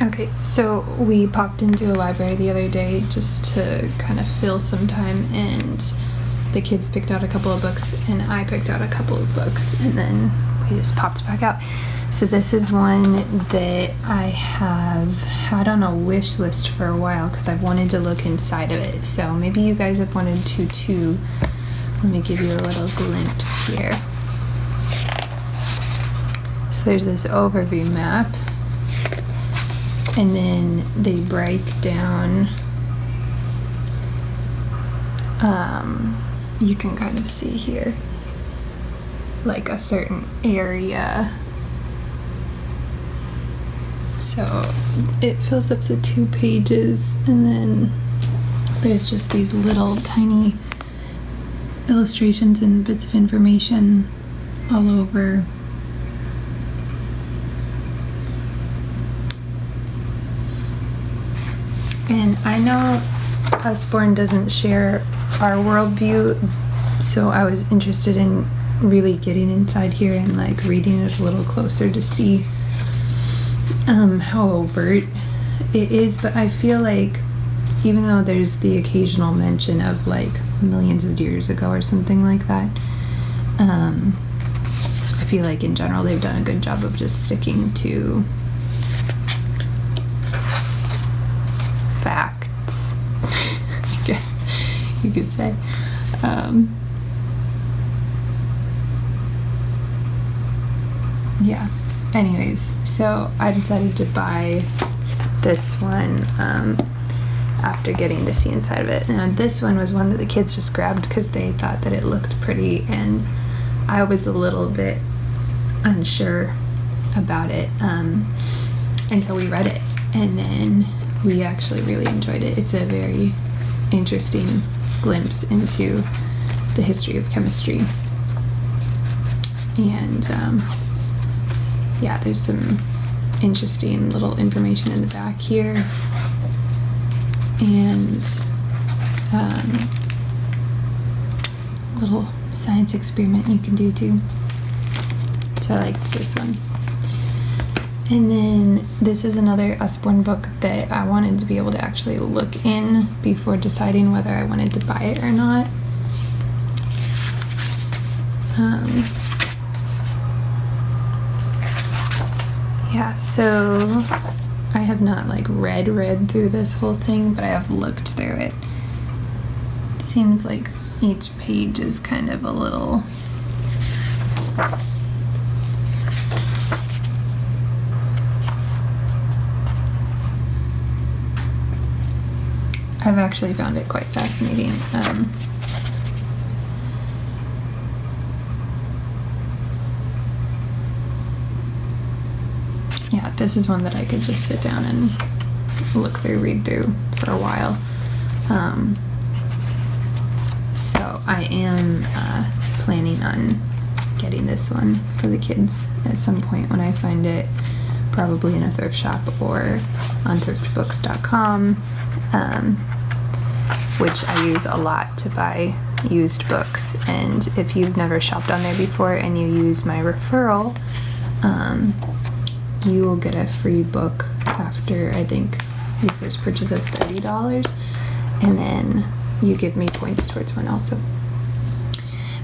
Okay, so we popped into a library the other day just to kind of fill some time, and the kids picked out a couple of books and I picked out a couple of books, and then we just popped back out. So this is one that I have had on a wish list for a while because I've wanted to look inside of it. So maybe you guys have wanted to too. Let me give you a little glimpse here. So there's this overview map, and then they break down, you can kind of see here, like a certain area. So it fills up the 2 pages, and then there's just these little tiny illustrations and bits of information all over. And I know Usborne doesn't share our worldview, so I was interested in really getting inside here and like reading it a little closer to see how overt it is. But I feel like even though there's the occasional mention of like millions of years ago or something like that, I feel like in general they've done a good job of just sticking to facts, I guess you could say. Yeah, anyways, so I decided to buy this one after getting to see inside of it. Now this one was one that the kids just grabbed because they thought that it looked pretty, and I was a little bit unsure about it until we read it, and then we actually really enjoyed it. It's a very interesting glimpse into the history of chemistry, and yeah, there's some interesting little information in the back here, and little science experiment you can do too. So I liked this one. And then this is another Usborne book that I wanted to be able to actually look in before deciding whether I wanted to buy it or not. Yeah, so I have not like read through this whole thing, but I have looked through it. It seems like each page is kind of a little I've actually found it quite fascinating. Yeah, this is one that I could just sit down and read through for a while. So I am planning on getting this one for the kids at some point when I find it, probably in a thrift shop or on thriftbooks.com, which I use a lot to buy used books. And if you've never shopped on there before and you use my referral, you will get a free book after, I think, your first purchase of $30, and then you give me points towards one also.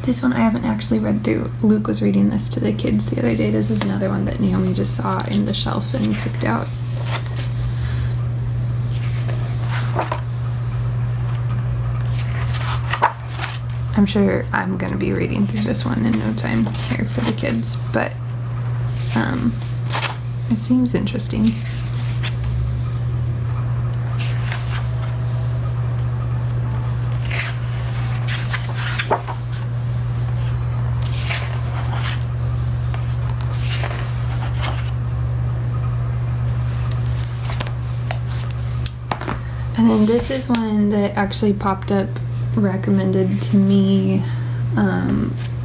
This one I haven't actually read through. Luke was reading this to the kids the other day. This is another one that Naomi just saw in the shelf and picked out. I'm sure I'm going to be reading through this one in no time here for the kids, but it seems interesting. And then this is one that actually popped up recommended to me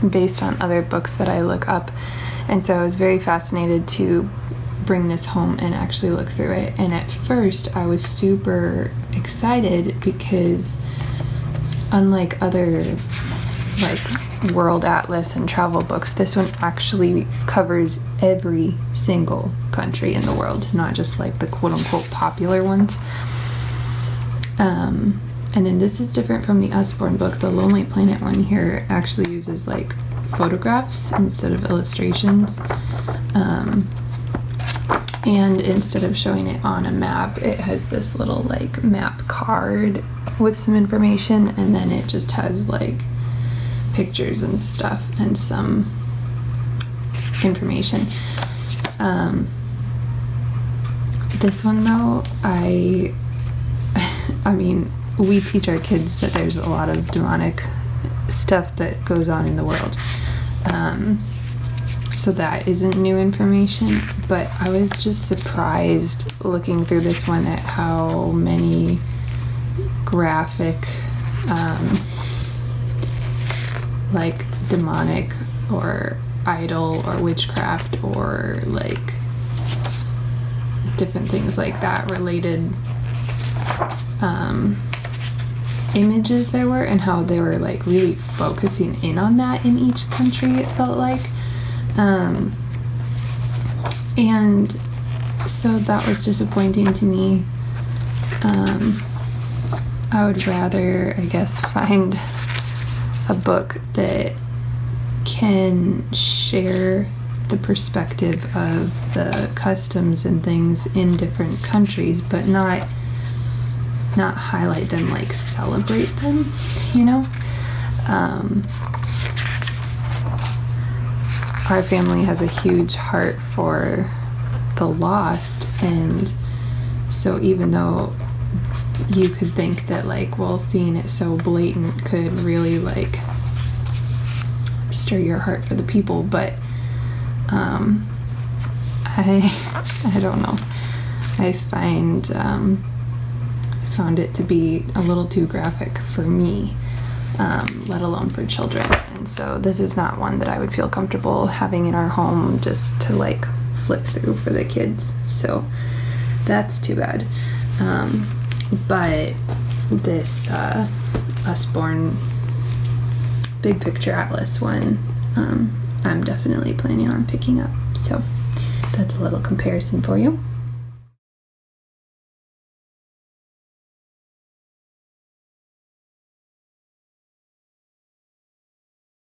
based on other books that I look up, and so I was very fascinated to bring this home and actually look through it. And at first I was super excited because unlike other like World Atlas and travel books, this one actually covers every single country in the world, not just like the quote-unquote popular ones. And then this is different from the Usborne book. The Lonely Planet one here actually uses like photographs instead of illustrations. And instead of showing it on a map, it has this little like map card with some information, and then it just has like pictures and stuff and some information. This one though, I mean, we teach our kids that there's a lot of demonic stuff that goes on in the world. So that isn't new information, but I was just surprised looking through this one at how many graphic, like demonic or idol or witchcraft or like different things like that related images there were, and how they were like really focusing in on that in each country, it felt like. And so that was disappointing to me. I would rather, I guess, find a book that can share the perspective of the customs and things in different countries, but not highlight them, like celebrate them, you know? Our family has a huge heart for the lost, and so even though you could think that like, well, seeing it so blatant could really like stir your heart for the people, but I don't know. I found it to be a little too graphic for me, let alone for children. And so this is not one that I would feel comfortable having in our home just to like flip through for the kids. So that's too bad. But this Usborne Big Picture Atlas one, I'm definitely planning on picking up. So that's a little comparison for you.